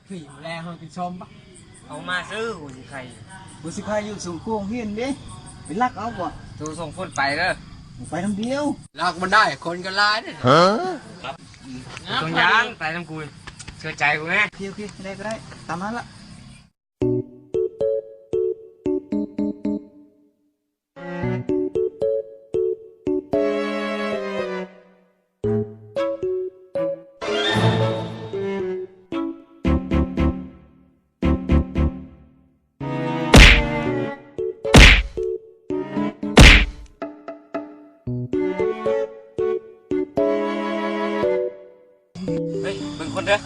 คืออยู่แรงเขาติดชมปะ เอามาซื้อหูสิใคร บุษใครอยู่สูงกวงเฮียนดิไปลักเอาบ่ ตัวส่งคนไปเด้อ ไปทำเดียว ลากมันได้คนก็ลายเนี่ย ตรงยางไปน้ำกูเชื่อใจกูไง โอเคได้ก็ได้ตามนั้นละเฮ้ยเบิ่งคนเด้อ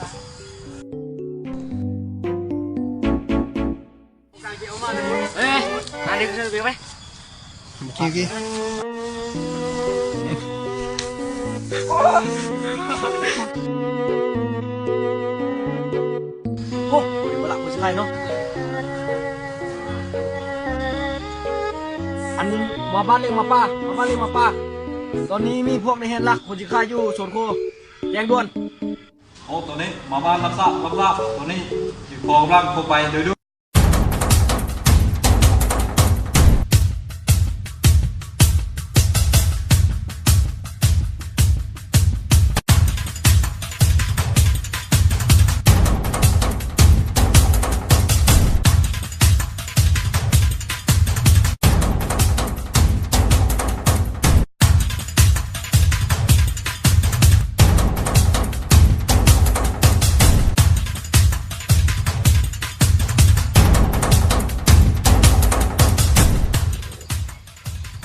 เฮ้ยมาดิซื้อเบียร์ไหม โอเคโอ้ยเวลาบุษใครเนาะอันมาบ้านเลี้ยงมาป้าตอนนี้มีพวกในเฮนลักคนที่ฆ่าอยู่สวนโคแจ้งด่วน โอ้ตัวนี้มาบ้านรับทราบตัวนี้อยู่กองร่างโคไปเดี๋ยวดู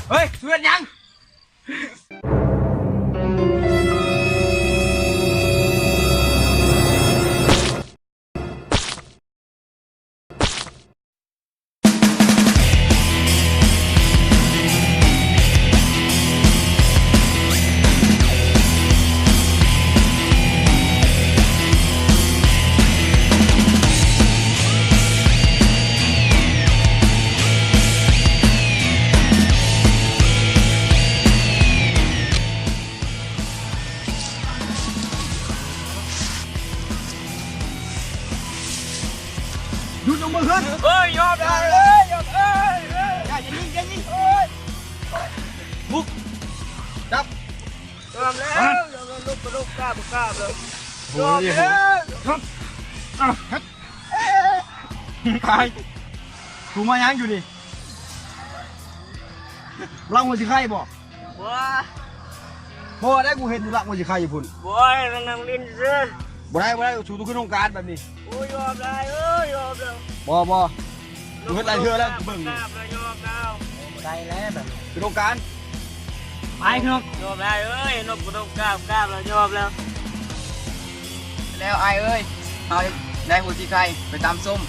เฮ้ยเพื่อนยังหยุดลงมือเพื่อน เฮ้ยยอมได้ยอมอย่ายิงบุกจับ ยอมแล้วยอมลูกกล้าเลยยอมแล้ว ตายกูมายังอยู่ดิรักมันสิใครบอก บัว พอได้กูเห็นอยู่รักมันสิใครอยู่พุ่น บัวนั่งลิ้นซื้อ บ่ได้ชูตัวขึ้นโครงการแบบนี้ โอ้ยยอมได้ยอมแล้ว บ่กูเห็นหลายเทื่อแล้วกูเบิ่ง กล้าเลยยอมแล้ว ได้แล้วแบบ ขึ้นโครงการ ไปเถอะ ยอมได้นกกล้าเลยยอมแล้ว แล้วไอ้เอ้ยเอาได้หัวสิใครไปตามส้ม